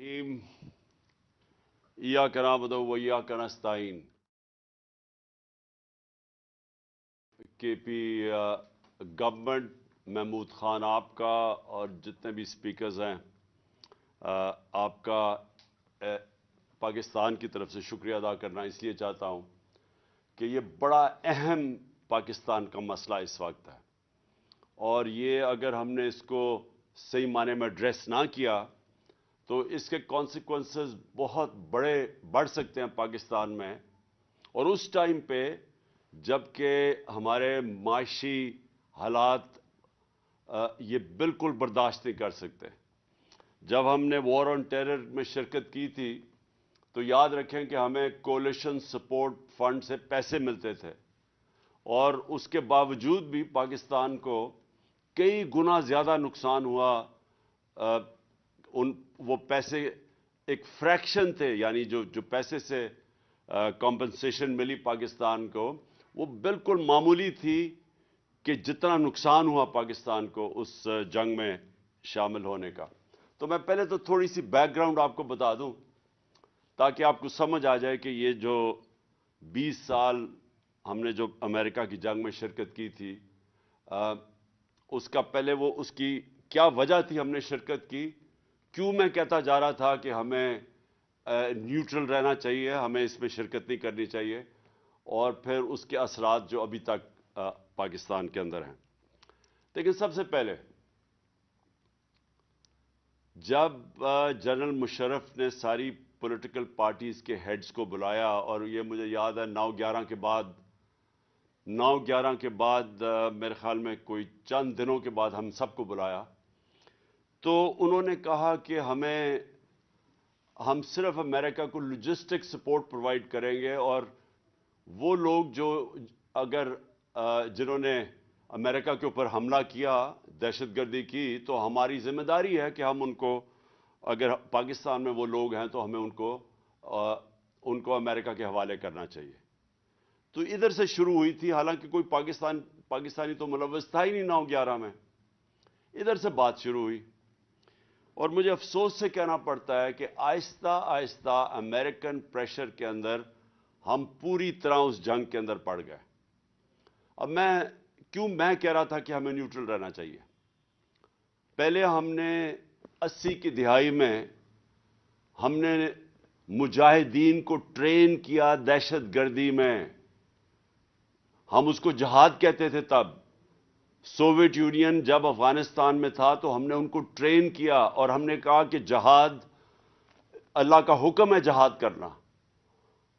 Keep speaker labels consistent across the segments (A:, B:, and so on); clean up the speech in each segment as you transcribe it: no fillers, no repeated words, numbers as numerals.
A: الرحیم ایاک نعبد و ایاک نستعین کے پی گورنمنٹ محمود خان آپ کا اور جتنے بھی سپیکرز ہیں آپ کا پاکستان کی طرف سے شکریہ ادا کرنا اس لیے چاہتا ہوں کہ یہ بڑا اہم پاکستان کا مسئلہ اس وقت ہے، اور یہ اگر ہم نے اس کو صحیح معنی میں ایڈریس نہ کیا تو اس کے کانسیکوینسز بہت بڑھ سکتے ہیں پاکستان میں، اور اس ٹائم پہ جب کہ ہمارے معاشی حالات یہ بالکل برداشت نہیں کر سکتے۔ جب ہم نے وار آن ٹیرر میں شرکت کی تھی تو یاد رکھیں کہ ہمیں کولیشن سپورٹ فنڈ سے پیسے ملتے تھے، اور اس کے باوجود بھی پاکستان کو کئی گنا زیادہ نقصان ہوا۔ وہ پیسے ایک فریکشن تھے، یعنی جو پیسے سے کمپنسیشن ملی پاکستان کو وہ بالکل معمولی تھی کہ جتنا نقصان ہوا پاکستان کو اس جنگ میں شامل ہونے کا۔ تو میں پہلے تو تھوڑی سی بیک گراؤنڈ آپ کو بتا دوں تاکہ آپ کو سمجھ آ جائے کہ یہ جو 20 سال ہم نے جو امریکہ کی جنگ میں شرکت کی تھی، اس کا پہلے اس کی کیا وجہ تھی ہم نے شرکت کی، کیوں میں کہتا جا رہا تھا کہ ہمیں نیوٹرل رہنا چاہیے، ہمیں اس میں شرکت نہیں کرنی چاہیے، اور پھر اس کے اثرات جو ابھی تک پاکستان کے اندر ہیں۔ لیکن سب سے پہلے جب جنرل مشرف نے ساری پولیٹیکل پارٹیز کے ہیڈز کو بلایا، اور یہ مجھے یاد ہے 9/11 کے بعد میرے خیال میں کوئی چند دنوں کے بعد ہم سب کو بلایا، تو انہوں نے کہا کہ ہم صرف امریکہ کو لاجسٹک سپورٹ پرووائڈ کریں گے، اور وہ لوگ جنہوں نے امریکہ کے اوپر حملہ کیا، دہشت گردی کی، تو ہماری ذمہ داری ہے کہ ہم ان کو، اگر پاکستان میں وہ لوگ ہیں تو ہمیں ان کو امریکہ کے حوالے کرنا چاہیے۔ تو ادھر سے شروع ہوئی تھی، حالانکہ کوئی پاکستانی تو ملوث تھا ہی نہیں 9/11 میں، ادھر سے بات شروع ہوئی۔ اور مجھے افسوس سے کہنا پڑتا ہے کہ آہستہ آہستہ امریکن پریشر کے اندر ہم پوری طرح اس جنگ کے اندر پڑ گئے۔ اب میں کہہ رہا تھا کہ ہمیں نیوٹرل رہنا چاہیے۔ پہلے ہم نے 80 کی دہائی میں ہم نے مجاہدین کو ٹرین کیا دہشت گردی میں، ہم اس کو جہاد کہتے تھے تب۔ سوویت یونین جب افغانستان میں تھا تو ہم نے ان کو ٹرین کیا، اور ہم نے کہا کہ جہاد اللہ کا حکم ہے، جہاد کرنا،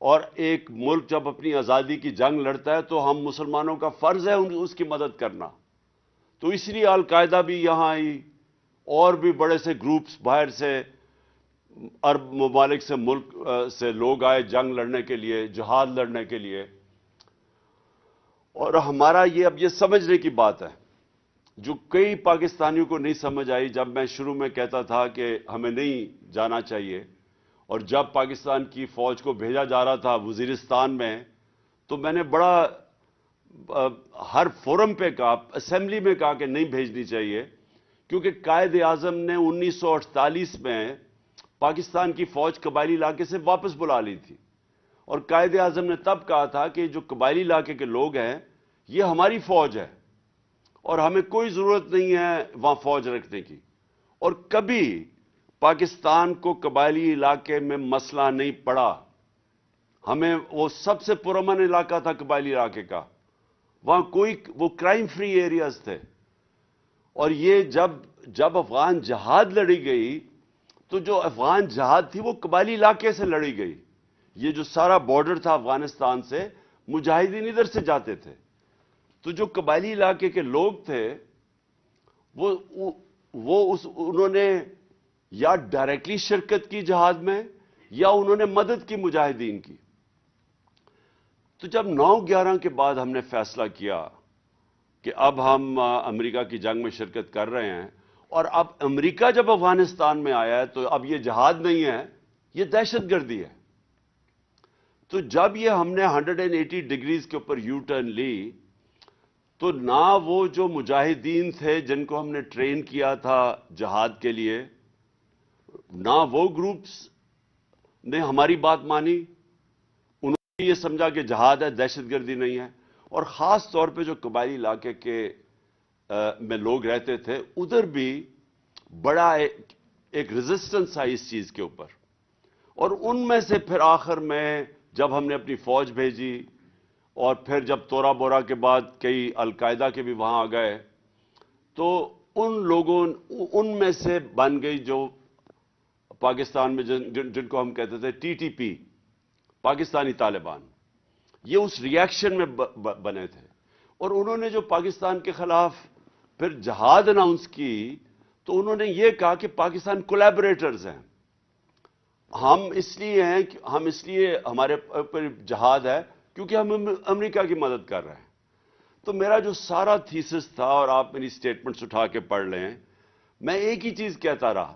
A: اور ایک ملک جب اپنی آزادی کی جنگ لڑتا ہے تو ہم مسلمانوں کا فرض ہے اس کی مدد کرنا۔ تو اس لیے القاعدہ بھی یہاں آئی، اور بھی بڑے سے گروپس باہر سے، عرب ممالک سے، ملک سے لوگ آئے جنگ لڑنے کے لیے، جہاد لڑنے کے لیے۔ اور ہمارا اب یہ سمجھنے کی بات ہے جو کئی پاکستانیوں کو نہیں سمجھ آئی، جب میں شروع میں کہتا تھا کہ ہمیں نہیں جانا چاہیے، اور جب پاکستان کی فوج کو بھیجا جا رہا تھا وزیرستان میں، تو میں نے بڑا ہر فورم پہ کہا، اسمبلی میں کہا کہ نہیں بھیجنی چاہیے، کیونکہ قائد اعظم نے 1948 میں پاکستان کی فوج قبائلی علاقے سے واپس بلا لی تھی، اور قائد اعظم نے تب کہا تھا کہ جو قبائلی علاقے کے لوگ ہیں یہ ہماری فوج ہے، اور ہمیں کوئی ضرورت نہیں ہے وہاں فوج رکھنے کی۔ اور کبھی پاکستان کو قبائلی علاقے میں مسئلہ نہیں پڑا، ہمیں وہ سب سے پرامن علاقہ تھا قبائلی علاقے کا، وہاں وہ کرائم فری ایریاز تھے۔ اور یہ جب افغان جہاد لڑی گئی تو جو افغان جہاد تھی وہ قبائلی علاقے سے لڑی گئی۔ یہ جو سارا بارڈر تھا افغانستان سے، مجاہدین ادھر سے جاتے تھے، تو جو قبائلی علاقے کے لوگ تھے انہوں نے یا ڈائریکٹلی شرکت کی جہاد میں، یا انہوں نے مدد کی مجاہدین کی۔ تو جب 9/11 کے بعد ہم نے فیصلہ کیا کہ اب ہم امریکہ کی جنگ میں شرکت کر رہے ہیں، اور اب امریکہ جب افغانستان میں آیا ہے تو اب یہ جہاد نہیں ہے، یہ دہشت گردی ہے۔ تو جب یہ ہم نے 180 ڈگریز کے اوپر یو ٹرن لی، تو نہ وہ جو مجاہدین تھے جن کو ہم نے ٹرین کیا تھا جہاد کے لیے، نہ وہ گروپس نے ہماری بات مانی، انہوں نے یہ سمجھا کہ جہاد ہے، دہشت گردی نہیں ہے. اور خاص طور پہ جو قبائلی علاقے کے میں لوگ رہتے تھے، ادھر بھی بڑا ایک ریزسٹنس آئی اس چیز کے اوپر. اور ان میں سے پھر آخر میں جب ہم نے اپنی فوج بھیجی، اور پھر جب تورا بورا کے بعد کئی القاعدہ کے بھی وہاں آ گئے، تو ان لوگوں ان میں سے بن گئی جو پاکستان میں جن کو ہم کہتے تھے T T P, Pakistani Taliban. یہ اس ریاکشن میں بنے تھے. اور انہوں نے جو پاکستان کے خلاف پھر جہاد اناؤنس کی، تو انہوں نے یہ کہا کہ پاکستان کولیبریٹرز ہیں. ہم اس لیے ہمارے پر جہاد ہے کیونکہ ہم امریکہ کی مدد کر رہے ہیں. تو میرا جو سارا تھیسس تھا، اور آپ میری سٹیٹمنٹس اٹھا کے پڑھ لیں، میں ایک ہی چیز کہتا رہا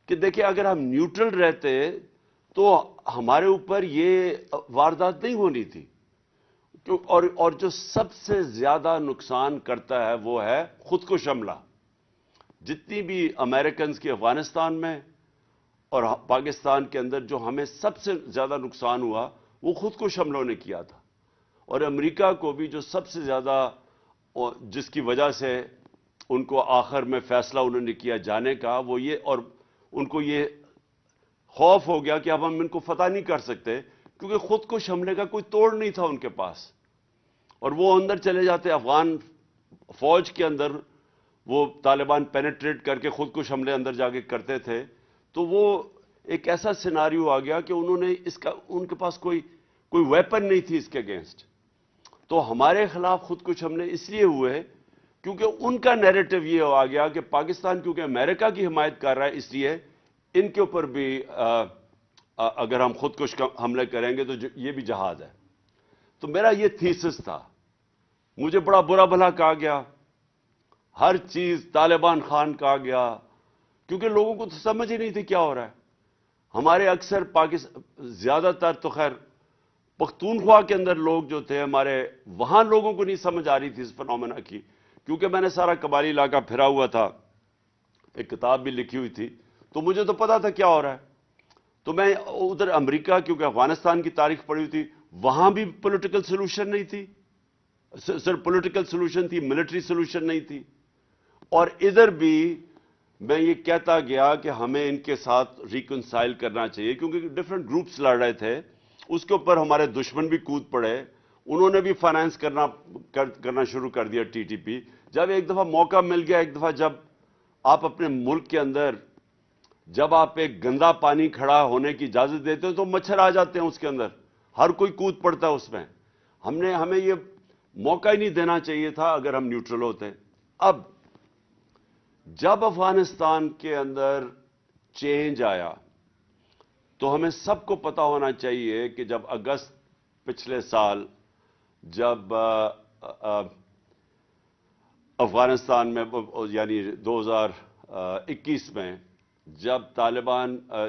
A: کہ دیکھیں اگر ہم نیوٹرل رہتے تو ہمارے اوپر یہ واردات نہیں ہونی تھی. اور جو سب سے زیادہ نقصان کرتا ہے وہ ہے خود کش حملہ. جتنی بھی امریکنز کی افغانستان میں اور پاکستان کے اندر جو ہمیں سب سے زیادہ نقصان ہوا، وہ خود کش حملوں نے کیا تھا. اور امریکہ کو بھی جو سب سے زیادہ، جس کی وجہ سے ان کو آخر میں فیصلہ انہوں نے کیا جانے کا، وہ یہ، اور ان کو یہ خوف ہو گیا کہ اب ہم ان کو فتح نہیں کر سکتے، کیونکہ خود کش حملے کا کوئی توڑ نہیں تھا ان کے پاس. اور وہ اندر چلے جاتے، افغان فوج کے اندر وہ طالبان پینیٹریٹ کر کے خود کش حملے اندر جا کے کرتے تھے. تو وہ ایک ایسا سیناریو آ گیا کہ انہوں نے ان کے پاس کوئی ویپن نہیں تھی اس کے اگینسٹ. تو ہمارے خلاف خود کش حملے اس لیے ہوئے کیونکہ ان کا نیریٹو یہ آ گیا کہ پاکستان کیونکہ امریکہ کی حمایت کر رہا ہے، اس لیے ان کے اوپر بھی اگر ہم خود کش حملے کریں گے تو یہ بھی جہاد ہے. تو میرا یہ تھیسس تھا. مجھے بڑا برا بھلا کہا گیا، ہر چیز طالبان خان کہا گیا، کیونکہ لوگوں کو تو سمجھ ہی نہیں تھی کیا ہو رہا ہے. ہمارے اکثر زیادہ تر تو خیر پختونخوا کے اندر لوگ جو تھے ہمارے، وہاں لوگوں کو نہیں سمجھ آ رہی تھی اس فنومینا کی، کیونکہ میں نے سارا قبائلی علاقہ پھرا ہوا تھا، ایک کتاب بھی لکھی ہوئی تھی، تو مجھے تو پتا تھا کیا ہو رہا ہے. تو میں ادھر امریکہ، کیونکہ افغانستان کی تاریخ پڑھی ہوئی تھی، وہاں بھی پولیٹیکل سولوشن نہیں تھی، صرف پولیٹیکل سولوشن تھی، ملٹری سولوشن نہیں تھی. اور ادھر بھی میں یہ کہتا گیا کہ ہمیں ان کے ساتھ ریکنسائل کرنا چاہیے، کیونکہ ڈفرینٹ گروپس لڑ رہے تھے. اس کے اوپر ہمارے دشمن بھی کود پڑے، انہوں نے بھی فائنانس کرنا شروع کر دیا ٹی ٹی پی. جب ایک دفعہ موقع مل گیا، ایک دفعہ جب آپ اپنے ملک کے اندر جب آپ ایک گندا پانی کھڑا ہونے کی اجازت دیتے ہو تو مچھر آ جاتے ہیں اس کے اندر، ہر کوئی کود پڑتا ہے اس میں. ہمیں یہ موقع ہی نہیں دینا چاہیے تھا اگر ہم نیوٹرل ہوتے. اب جب افغانستان کے اندر چینج آیا تو ہمیں سب کو پتا ہونا چاہیے کہ جب اگست پچھلے سال جب افغانستان میں، یعنی 2021 میں جب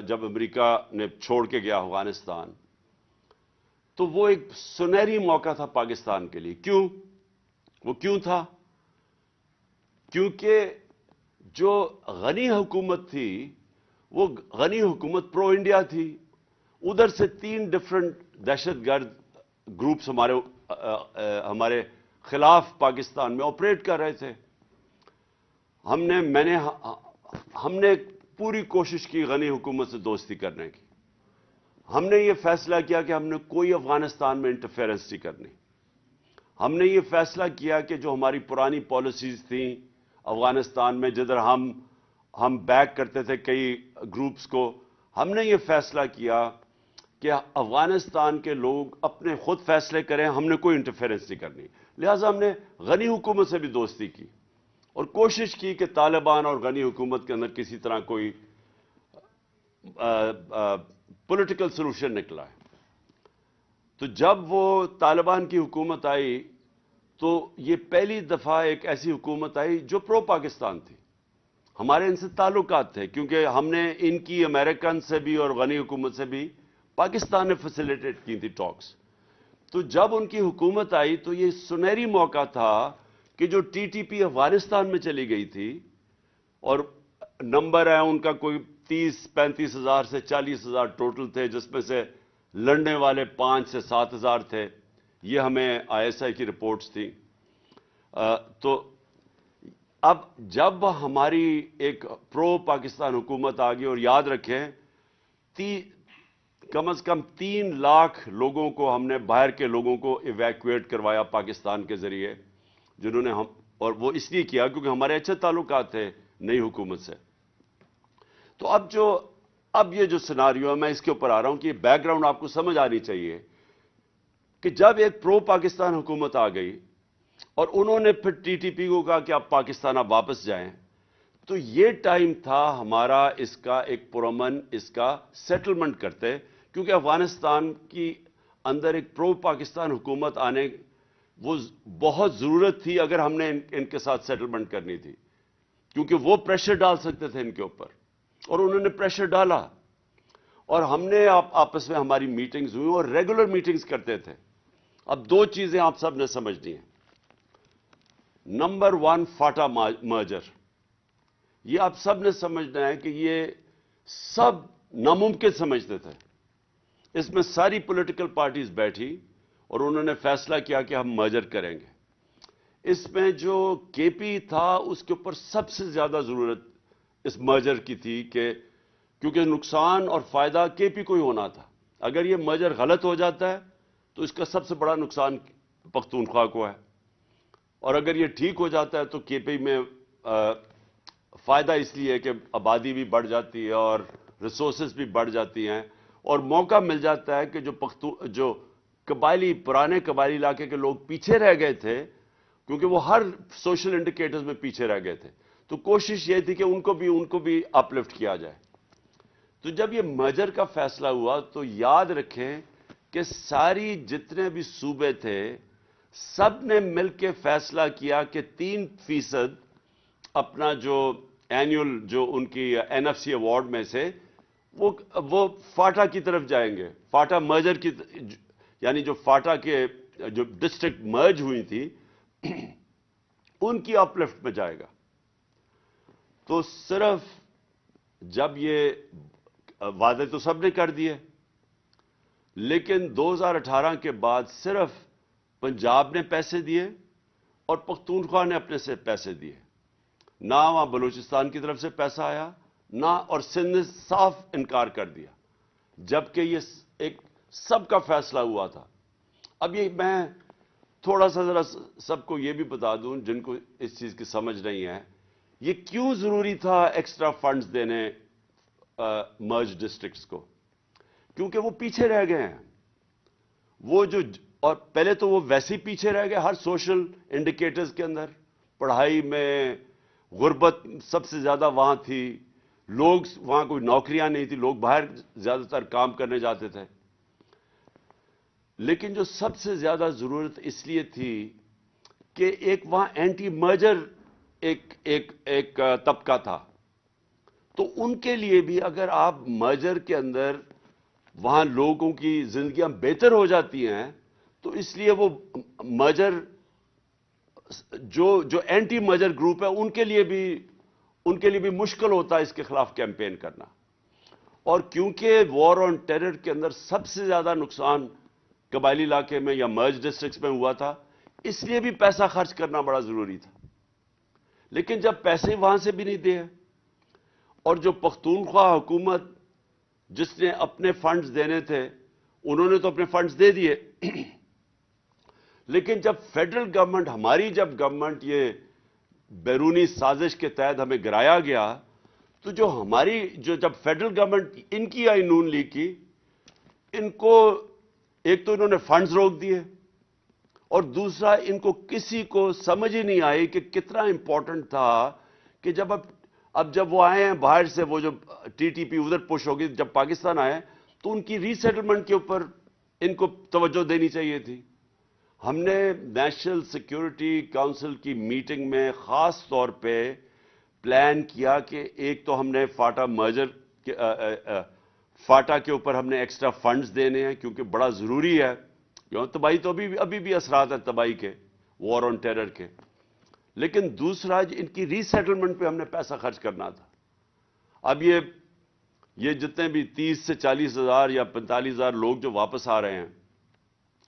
A: جب امریکہ نے چھوڑ کے گیا افغانستان، تو وہ ایک سنہری موقع تھا پاکستان کے لیے. کیوں تھا؟ کیونکہ جو غنی حکومت تھی، وہ غنی حکومت پرو انڈیا تھی. ادھر سے 3 ڈفرنٹ دہشت گرد گروپس ہمارے خلاف پاکستان میں آپریٹ کر رہے تھے. ہم نے پوری کوشش کی غنی حکومت سے دوستی کرنے کی. ہم نے یہ فیصلہ کیا کہ ہم نے کوئی افغانستان میں انٹرفیئرنس نہیں کرنی. ہم نے یہ فیصلہ کیا کہ جو ہماری پرانی پالیسیز تھیں افغانستان میں، جدھر ہم بیک کرتے تھے کئی گروپس کو، ہم نے یہ فیصلہ کیا کہ افغانستان کے لوگ اپنے خود فیصلے کریں، ہم نے کوئی انٹرفیئرنس نہیں کرنی. لہٰذا ہم نے غنی حکومت سے بھی دوستی کی اور کوشش کی کہ طالبان اور غنی حکومت کے اندر کسی طرح کوئی پولیٹیکل سولوشن نکلا ہے. تو جب وہ طالبان کی حکومت آئی تو یہ پہلی دفعہ ایک ایسی حکومت آئی جو پرو پاکستان تھی. ہمارے ان سے تعلقات تھے کیونکہ ہم نے ان کی امریکن سے بھی اور غنی حکومت سے بھی پاکستان نے فیسیلیٹیٹ کی تھی ٹاکس. تو جب ان کی حکومت آئی تو یہ سنہری موقع تھا کہ جو ٹی ٹی پی افغانستان میں چلی گئی تھی، اور نمبر ہے ان کا کوئی 30-35 ہزار سے 40 ہزار ٹوٹل تھے، جس میں سے لڑنے والے 5 سے 7 ہزار تھے. یہ ہمیں ISI کی رپورٹس تھیں. تو اب جب ہماری ایک پرو پاکستان حکومت آ گئی، اور یاد رکھیں کم از کم 3 لاکھ لوگوں کو ہم نے، باہر کے لوگوں کو ایویکویٹ کروایا پاکستان کے ذریعے، جنہوں نے اور وہ اس لیے کیا کیونکہ ہمارے اچھے تعلقات تھے نئی حکومت سے. تو اب یہ جو سیناریو ہے، میں اس کے اوپر آ رہا ہوں کہ یہ بیک گراؤنڈ آپ کو سمجھ آنی چاہیے کہ جب ایک پرو پاکستان حکومت آ گئی اور انہوں نے پھر TTP کو کہا کہ آپ پاکستان آپ واپس جائیں، تو یہ ٹائم تھا ہمارا اس کا ایک پرامن اس کا سیٹلمنٹ کرتے، کیونکہ افغانستان کی اندر ایک پرو پاکستان حکومت آنے وہ بہت ضرورت تھی اگر ہم نے ان کے ساتھ سیٹلمنٹ کرنی تھی، کیونکہ وہ پریشر ڈال سکتے تھے ان کے اوپر، اور انہوں نے پریشر ڈالا. اور ہم نے آپس میں ہماری میٹنگز ہوئی اور ریگولر میٹنگز کرتے تھے. اب 2 چیزیں آپ سب نے سمجھنی ہیں. Number 1، FATA merger. یہ آپ سب نے سمجھنا ہے کہ یہ سب ناممکن سمجھتے تھے. اس میں ساری پولیٹیکل پارٹیز بیٹھی اور انہوں نے فیصلہ کیا کہ ہم مرجر کریں گے. اس میں جو KP تھا اس کے اوپر سب سے زیادہ ضرورت اس مرجر کی تھی، کیونکہ نقصان اور فائدہ KP کو ہی ہونا تھا. اگر یہ مرجر غلط ہو جاتا ہے تو اس کا سب سے بڑا نقصان پختونخوا کو ہے، اور اگر یہ ٹھیک ہو جاتا ہے تو KP میں فائدہ اس لیے ہے کہ آبادی بھی بڑھ جاتی ہے اور ریسورسز بھی بڑھ جاتی ہیں، اور موقع مل جاتا ہے کہ جو پرانے قبائلی علاقے کے لوگ پیچھے رہ گئے تھے، کیونکہ وہ ہر سوشل انڈیکیٹرز میں پیچھے رہ گئے تھے، تو کوشش یہ تھی کہ ان کو بھی اپ لفٹ کیا جائے. تو جب یہ مرجر کا فیصلہ ہوا تو یاد رکھیں کہ ساری جتنے بھی صوبے تھے سب نے مل کے فیصلہ کیا کہ 3% اپنا جو اینیول جو ان کی NFC ایوارڈ میں سے وہ فاٹا کی طرف جائیں گے. فاٹا مرجر کی، یعنی جو فاٹا کے جو ڈسٹرکٹ مرج ہوئی تھی ان کی اپ لفٹ میں جائے گا. تو صرف جب یہ وعدے تو سب نے کر دیے، لیکن 2018 کے بعد صرف پنجاب نے پیسے دیے اور پختونخوا نے اپنے سے پیسے دیے. نہ وہاں بلوچستان کی طرف سے پیسہ آیا، نہ، اور سندھ نے صاف انکار کر دیا، جبکہ یہ ایک سب کا فیصلہ ہوا تھا. اب یہ میں تھوڑا سا ذرا سب کو یہ بھی بتا دوں جن کو اس چیز کی سمجھ نہیں ہے، یہ کیوں ضروری تھا ایکسٹرا فنڈز دینے مرج ڈسٹرکٹس کو؟ کیونکہ وہ پیچھے رہ گئے ہیں. اور پہلے تو وہ ویسے ہی پیچھے رہ گئے ہر سوشل انڈیکیٹرز کے اندر. پڑھائی میں غربت سب سے زیادہ وہاں تھی، لوگ وہاں کوئی نوکریاں نہیں تھی، لوگ باہر زیادہ تر کام کرنے جاتے تھے. لیکن جو سب سے زیادہ ضرورت اس لیے تھی کہ ایک وہاں اینٹی مرجر ایک طبقہ تھا، تو ان کے لیے بھی اگر آپ مرجر کے اندر وہاں لوگوں کی زندگیاں بہتر ہو جاتی ہیں تو اس لیے وہ مرجر جو اینٹی مرجر گروپ ہے ان کے لیے بھی مشکل ہوتا ہے اس کے خلاف کیمپین کرنا. اور کیونکہ وار آن ٹیرر کے اندر سب سے زیادہ نقصان قبائلی علاقے میں یا مرج ڈسٹرکٹس میں ہوا تھا، اس لیے بھی پیسہ خرچ کرنا بڑا ضروری تھا. لیکن جب پیسے وہاں سے بھی نہیں دیے، اور جو پختونخوا حکومت جس نے اپنے فنڈز دینے تھے انہوں نے تو اپنے فنڈز دے دیے، لیکن جب فیڈرل گورنمنٹ، ہماری جب گورنمنٹ یہ بیرونی سازش کے تحت ہمیں گرایا گیا، تو جب فیڈرل گورنمنٹ ان کی آئی نون لیگ کی، ان کو ایک تو انہوں نے فنڈز روک دیے، اور دوسرا ان کو کسی کو سمجھ ہی نہیں آئی کہ کتنا امپورٹنٹ تھا کہ جب وہ آئے ہیں باہر سے، وہ جو TTP ادھر پش ہوگی، جب پاکستان آئے تو ان کی ری سیٹلمنٹ کے اوپر ان کو توجہ دینی چاہیے تھی. ہم نے نیشنل سیکیورٹی کونسل کی میٹنگ میں خاص طور پہ پلان کیا کہ ایک تو ہم نے فاٹا کے اوپر ہم نے ایکسٹرا فنڈز دینے ہیں کیونکہ بڑا ضروری ہے، تباہی تو ابھی بھی اثرات ہیں تباہی کے، وار آن ٹیرر کے. لیکن دوسرا ان کی ری سیٹلمنٹ پہ ہم نے پیسہ خرچ کرنا تھا. اب یہ یہ جتنے بھی 30 سے 40 ہزار یا 45 ہزار لوگ جو واپس آ رہے ہیں،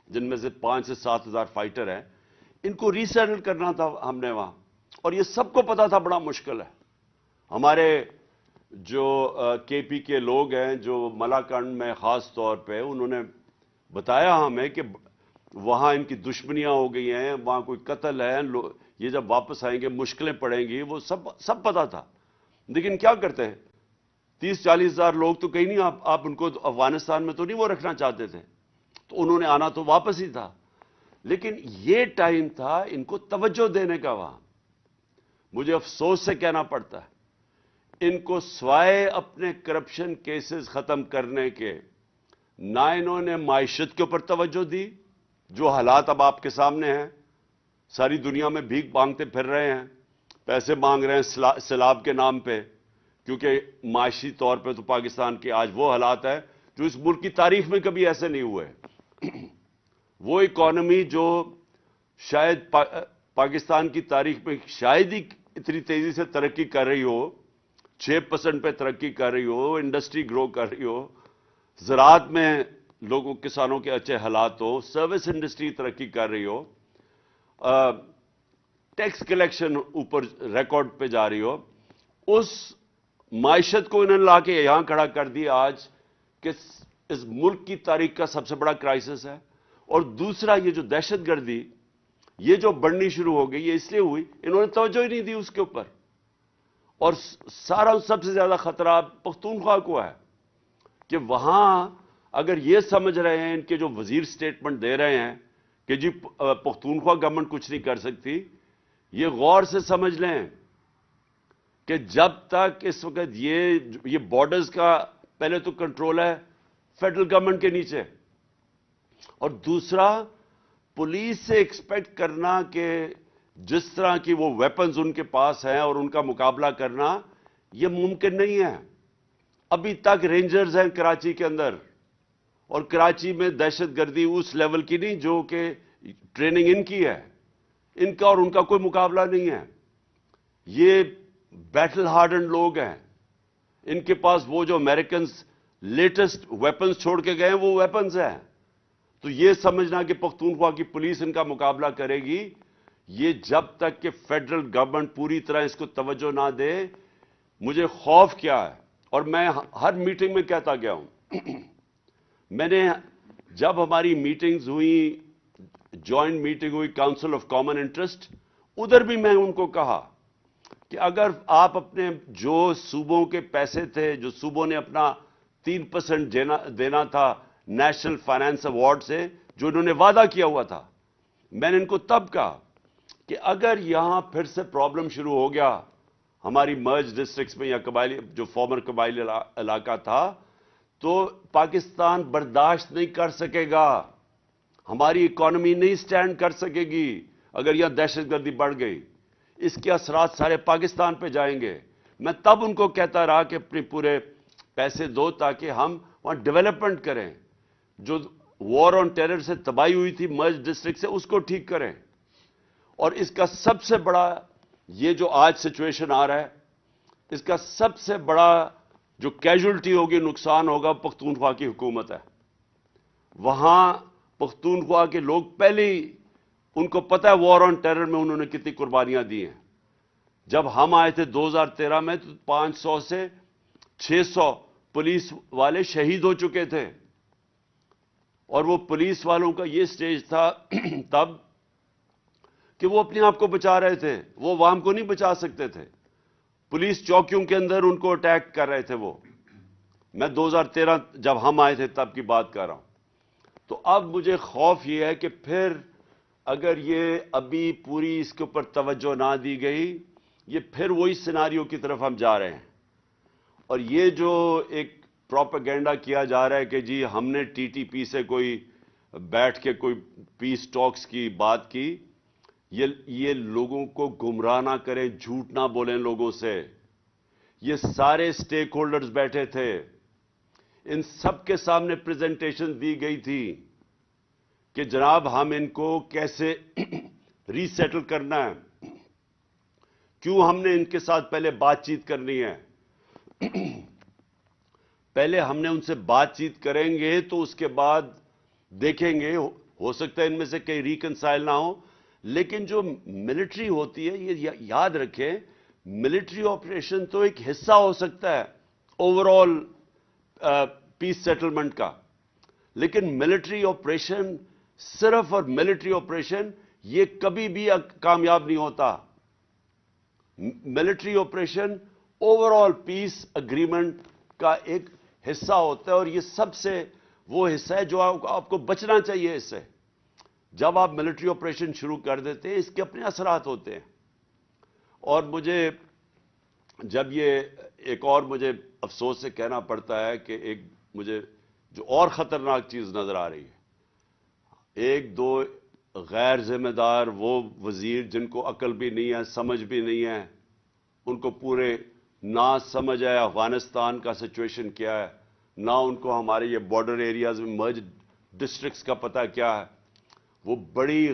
A: جن میں سے 5 سے 7 ہزار فائٹر ہیں، ان کو ری سیٹل کرنا تھا ہم نے وہاں، اور یہ سب کو پتا تھا بڑا مشکل ہے۔ ہمارے جو کے پی کے لوگ ہیں جو ملاکنڈ میں خاص طور پہ، انہوں نے بتایا ہمیں کہ وہاں ان کی دشمنیاں ہو گئی ہیں، وہاں کوئی قتل ہے، یہ جب واپس آئیں گے مشکلیں پڑیں گی، وہ سب پتا تھا۔ لیکن کیا کرتے ہیں، 30-40 ہزار لوگ تو کہیں نہیں، آپ ان کو افغانستان میں تو نہیں وہ رکھنا چاہتے تھے، تو انہوں نے آنا تو واپس ہی تھا۔ لیکن یہ ٹائم تھا ان کو توجہ دینے کا وہاں۔ مجھے افسوس سے کہنا پڑتا ہے، ان کو سوائے اپنے کرپشن کیسز ختم کرنے کے، نہ انہوں نے معیشت کے اوپر توجہ دی، جو حالات اب آپ کے سامنے ہیں، ساری دنیا میں بھیک مانگتے پھر رہے ہیں، پیسے مانگ رہے ہیں سیلاب کے نام پہ، کیونکہ معاشی طور پہ تو پاکستان کے آج وہ حالات ہیں جو اس ملک کی تاریخ میں کبھی ایسے نہیں ہوئے۔ وہ اکانومی جو شاید پاکستان کی تاریخ میں شاید ہی اتنی تیزی سے ترقی کر رہی ہو، 6% پہ ترقی کر رہی ہو، انڈسٹری گرو کر رہی ہو، زراعت میں لوگوں کسانوں کے اچھے حالات ہو، سروس انڈسٹری ترقی کر رہی ہو، ٹیکس کلیکشن اوپر ریکارڈ پہ جا رہی ہو، اس معیشت کو انہوں نے لا کے یہاں کھڑا کر دیا آج کہ اس ملک کی تاریخ کا سب سے بڑا کرائسس ہے۔ اور دوسرا یہ جو دہشت گردی یہ جو بڑھنی شروع ہو گئی، یہ اس لیے ہوئی انہوں نے توجہ ہی نہیں دی اس کے اوپر، اور سب سے زیادہ خطرہ پختونخوا کو ہے کہ وہاں اگر یہ سمجھ رہے ہیں، ان کے جو وزیر سٹیٹمنٹ دے رہے ہیں کہ جی پختونخوا گورنمنٹ کچھ نہیں کر سکتی، یہ غور سے سمجھ لیں کہ جب تک اس وقت یہ بارڈرز کا پہلے تو کنٹرول ہے فیڈرل گورنمنٹ کے نیچے، اور دوسرا پولیس سے ایکسپیکٹ کرنا کہ جس طرح کی وہ ویپنز ان کے پاس ہیں اور ان کا مقابلہ کرنا یہ ممکن نہیں ہے۔ ابھی تک رینجرز ہیں کراچی کے اندر، اور کراچی میں دہشت گردی اس لیول کی نہیں جو کہ ٹریننگ ان کی ہے، ان کا اور ان کا کوئی مقابلہ نہیں ہے۔ یہ بیٹل ہارڈنڈ لوگ ہیں، ان کے پاس وہ جو امریکنز لیٹسٹ ویپنز چھوڑ کے گئے ہیں وہ ویپنز ہیں۔ تو یہ سمجھنا کہ پختونخوا کی پولیس ان کا مقابلہ کرے گی، یہ جب تک کہ فیڈرل گورنمنٹ پوری طرح اس کو توجہ نہ دے، مجھے خوف کیا ہے، اور میں ہر میٹنگ میں کہتا گیا ہوں۔ میں نے جب ہماری میٹنگز ہوئی، جوائنٹ میٹنگ ہوئی کاؤنسل آف کامن انٹرسٹ، ادھر بھی میں ان کو کہا کہ اگر آپ اپنے جو صوبوں کے پیسے تھے، جو صوبوں نے اپنا 3% دینا تھا نیشنل فائنانس ایوارڈ سے، جو انہوں نے وعدہ کیا ہوا تھا، میں نے ان کو تب کہا کہ اگر یہاں پھر سے پرابلم شروع ہو گیا ہماری مرج ڈسٹرکٹس میں یا قبائلی جو فارمر قبائلی علاقہ تھا، تو پاکستان برداشت نہیں کر سکے گا، ہماری اکانومی نہیں سٹینڈ کر سکے گی اگر یہاں دہشت گردی بڑھ گئی، اس کے اثرات سارے پاکستان پہ جائیں گے۔ میں تب ان کو کہتا رہا کہ اپنے پورے پیسے دو تاکہ ہم وہاں ڈیولپمنٹ کریں، جو وار آن ٹیرر سے تباہی ہوئی تھی مرج ڈسٹرکٹ سے اس کو ٹھیک کریں۔ اور اس کا سب سے بڑا یہ جو آج سچویشن آ رہا ہے، اس کا سب سے بڑا جو کیجولٹی ہوگی، نقصان ہوگا، پختونخوا کی حکومت ہے۔ وہاں پختونخوا کے لوگ پہلے ہی ان کو پتہ ہے وار آن ٹیرر میں انہوں نے کتنی قربانیاں دی ہیں۔ جب ہم آئے تھے 2013 میں تو 500 سے 600 پولیس والے شہید ہو چکے تھے، اور وہ پولیس والوں کا یہ سٹیج تھا تب کہ وہ اپنے آپ کو بچا رہے تھے، وہ عوام کو نہیں بچا سکتے تھے، پولیس چوکیوں کے اندر ان کو اٹیک کر رہے تھے۔ وہ میں 2013 جب ہم آئے تھے تب کی بات کر رہا ہوں۔ تو اب مجھے خوف یہ ہے کہ پھر اگر یہ ابھی پوری اس کے اوپر توجہ نہ دی گئی، یہ پھر وہی سیناریو کی طرف ہم جا رہے ہیں۔ اور یہ جو ایک پروپیگنڈا کیا جا رہا ہے کہ جی ہم نے ٹی ٹی پی سے کوئی بیٹھ کے کوئی پیس ٹاکس کی بات کی، یہ لوگوں کو گمراہ نہ کریں، جھوٹ نہ بولیں لوگوں سے۔ یہ سارے سٹیک ہولڈرز بیٹھے تھے، ان سب کے سامنے پریزنٹیشن دی گئی تھی کہ جناب ہم ان کو کیسے ری سیٹل کرنا ہے، کیوں ہم نے ان کے ساتھ پہلے بات چیت کرنی ہے۔ پہلے ہم نے ان سے بات چیت کریں گے تو اس کے بعد دیکھیں گے، ہو سکتا ہے ان میں سے کئی ریکنسائل نہ ہو، لیکن جو ملٹری ہوتی ہے، یہ یاد رکھیں، ملٹری آپریشن تو ایک حصہ ہو سکتا ہے اوور آل پیس سیٹلمنٹ کا، لیکن ملٹری آپریشن صرف اور ملٹری آپریشن یہ کبھی بھی کامیاب نہیں ہوتا. ملٹری آپریشن اوور آل پیس اگریمنٹ کا ایک حصہ ہوتا ہے، اور یہ سب سے وہ حصہ ہے جو آپ کو بچنا چاہیے اس سے. جب آپ ملٹری آپریشن شروع کر دیتے ہیں اس کے اپنے اثرات ہوتے ہیں. اور مجھے جب یہ ایک اور مجھے افسوس سے کہنا پڑتا ہے کہ ایک مجھے جو اور خطرناک چیز نظر آ رہی ہے، ایک دو غیر ذمہ دار وہ وزیر جن کو عقل بھی نہیں ہے، سمجھ بھی نہیں ہے، ان کو پورے نہ سمجھ ہے افغانستان کا سچویشن کیا ہے، نہ ان کو ہمارے یہ بارڈر ایریاز میں مرج ڈسٹرکٹس کا پتہ کیا ہے، وہ بڑی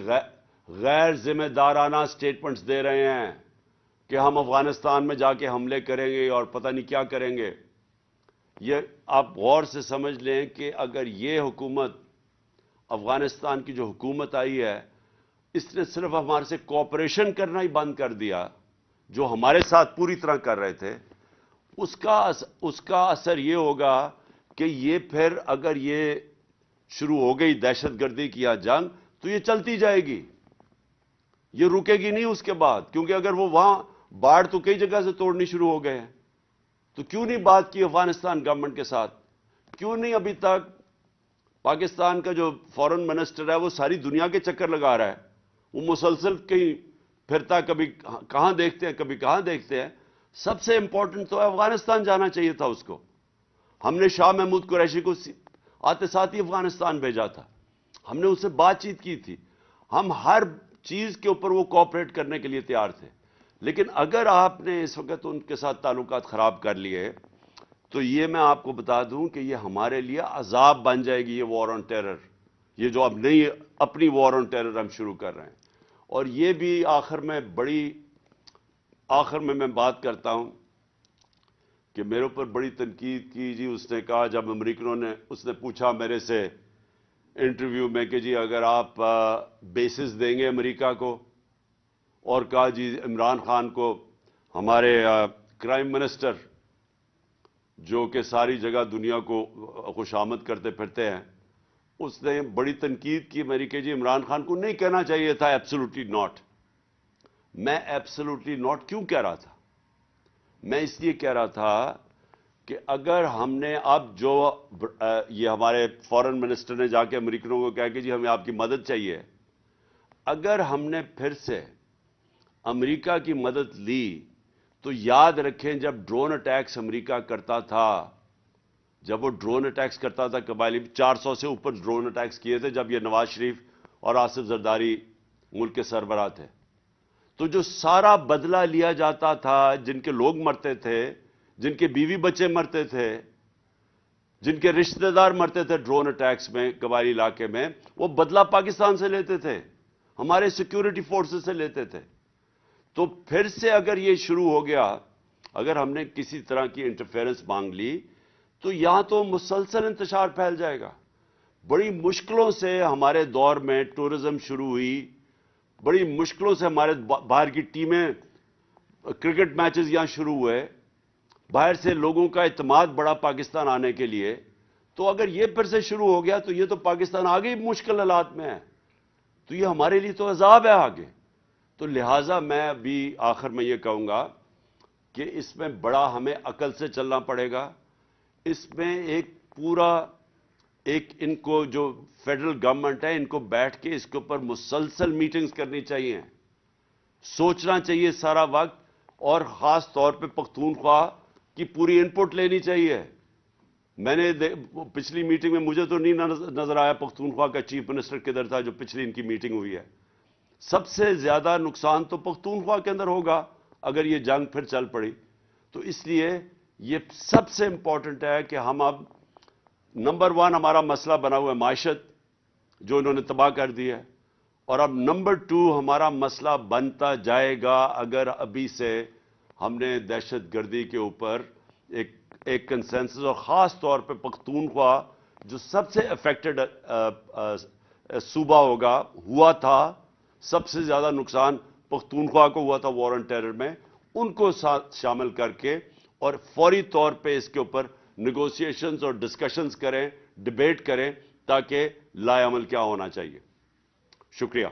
A: غیر ذمہ دارانہ سٹیٹمنٹس دے رہے ہیں کہ ہم افغانستان میں جا کے حملے کریں گے اور پتہ نہیں کیا کریں گے. یہ آپ غور سے سمجھ لیں کہ اگر یہ حکومت، افغانستان کی جو حکومت آئی ہے، اس نے صرف ہمارے سے کوآپریشن کرنا ہی بند کر دیا جو ہمارے ساتھ پوری طرح کر رہے تھے، اس کا اثر یہ ہوگا کہ یہ پھر اگر یہ شروع ہو گئی دہشت گردی کی یا جنگ تو یہ چلتی جائے گی، یہ رکے گی نہیں اس کے بعد. کیونکہ اگر وہ وہاں باڑ تو کئی جگہ سے توڑنی شروع ہو گئے ہیں، تو کیوں نہیں بات کی افغانستان گورنمنٹ کے ساتھ؟ کیوں نہیں ابھی تک پاکستان کا جو فارن منسٹر ہے وہ ساری دنیا کے چکر لگا رہا ہے، وہ مسلسل کہیں پھرتا، کبھی کہاں دیکھتے ہیں کبھی کہاں دیکھتے ہیں. سب سے امپورٹنٹ تو افغانستان جانا چاہیے تھا اس کو. ہم نے شاہ محمود قریشی کو آتے ساتھ ہی افغانستان بھیجا تھا، ہم نے اس سے بات چیت کی تھی، ہم ہر چیز کے اوپر وہ کوآپریٹ کرنے کے لیے تیار تھے. لیکن اگر آپ نے اس وقت ان کے ساتھ تعلقات خراب کر لیے تو یہ میں آپ کو بتا دوں کہ یہ ہمارے لیے عذاب بن جائے گی، یہ وار آن ٹیرر، یہ جو اب نئی اپنی وار آن ٹیرر ہم شروع کر رہے ہیں. اور یہ بھی آخر میں بات کرتا ہوں کہ میرے اوپر بڑی تنقید کی جی. اس نے کہا جب امریکنوں نے، اس نے پوچھا میرے سے انٹرویو میں کہ جی اگر آپ بیسز دیں گے امریکہ کو، اور کہا جی عمران خان کو، ہمارے کرائم منسٹر جو کہ ساری جگہ دنیا کو خوشامد کرتے پھرتے ہیں، اس نے بڑی تنقید کی میری کہ جی عمران خان کو نہیں کہنا چاہیے تھا ایبسولوٹلی ناٹ. میں ایبسولوٹلی ناٹ کیوں کہہ رہا تھا؟ میں اس لیے کہہ رہا تھا کہ اگر ہم نے اب جو یہ ہمارے فارن منسٹر نے جا کے امریکنوں کو کہا کہ جی ہمیں آپ کی مدد چاہیے، اگر ہم نے پھر سے امریکہ کی مدد لی تو یاد رکھیں جب ڈرون اٹیکس امریکہ کرتا تھا، جب وہ ڈرون اٹیکس کرتا تھا قبائلی، 400 سے اوپر ڈرون اٹیکس کیے تھے جب یہ نواز شریف اور آصف زرداری ملک کے سربراہ تھے، تو جو سارا بدلہ لیا جاتا تھا، جن کے لوگ مرتے تھے، جن کے بیوی بچے مرتے تھے، جن کے رشتہ دار مرتے تھے ڈرون اٹیکس میں قبائلی علاقے میں، وہ بدلہ پاکستان سے لیتے تھے، ہمارے سیکیورٹی فورسز سے لیتے تھے. تو پھر سے اگر یہ شروع ہو گیا، اگر ہم نے کسی طرح کی انٹرفیرنس مانگ لی تو یہاں تو مسلسل انتشار پھیل جائے گا. بڑی مشکلوں سے ہمارے دور میں ٹورزم شروع ہوئی، بڑی مشکلوں سے ہمارے باہر کی ٹیمیں، کرکٹ میچز یہاں شروع ہوئے، باہر سے لوگوں کا اعتماد بڑا پاکستان آنے کے لیے. تو اگر یہ پھر سے شروع ہو گیا تو یہ تو پاکستان آگے ہی مشکل حالات میں ہے، تو یہ ہمارے لیے تو عذاب ہے آگے. تو لہٰذا میں ابھی آخر میں یہ کہوں گا کہ اس میں بڑا ہمیں عقل سے چلنا پڑے گا. اس میں ان کو جو فیڈرل گورنمنٹ ہے، ان کو بیٹھ کے اس کے اوپر مسلسل میٹنگز کرنی چاہیے، سوچنا چاہیے سارا وقت، اور خاص طور پہ پختونخوا کی پوری ان پٹ لینی چاہیے. میں نے پچھلی میٹنگ میں مجھے تو نہیں نظر آیا پختونخوا کا چیف منسٹر کدھر تھا جو پچھلی ان کی میٹنگ ہوئی ہے. سب سے زیادہ نقصان تو پختونخوا کے اندر ہوگا اگر یہ جنگ پھر چل پڑی. تو اس لیے یہ سب سے امپورٹنٹ ہے کہ ہم اب نمبر 1 ہمارا مسئلہ بنا ہوا ہے معیشت جو انہوں نے تباہ کر دی ہے، اور اب نمبر 2 ہمارا مسئلہ بنتا جائے گا اگر ابھی سے ہم نے دہشت گردی کے اوپر ایک کنسنسس، اور خاص طور پہ پختونخوا جو سب سے افیکٹڈ صوبہ ہوا تھا، سب سے زیادہ نقصان پختونخوا کو ہوا تھا وار آن ٹیرر میں، ان کو ساتھ شامل کر کے اور فوری طور پہ اس کے اوپر نیگوسیشنز اور ڈسکشنز کریں، ڈبیٹ کریں، تاکہ لائے عمل کیا ہونا چاہیے۔ شکریہ۔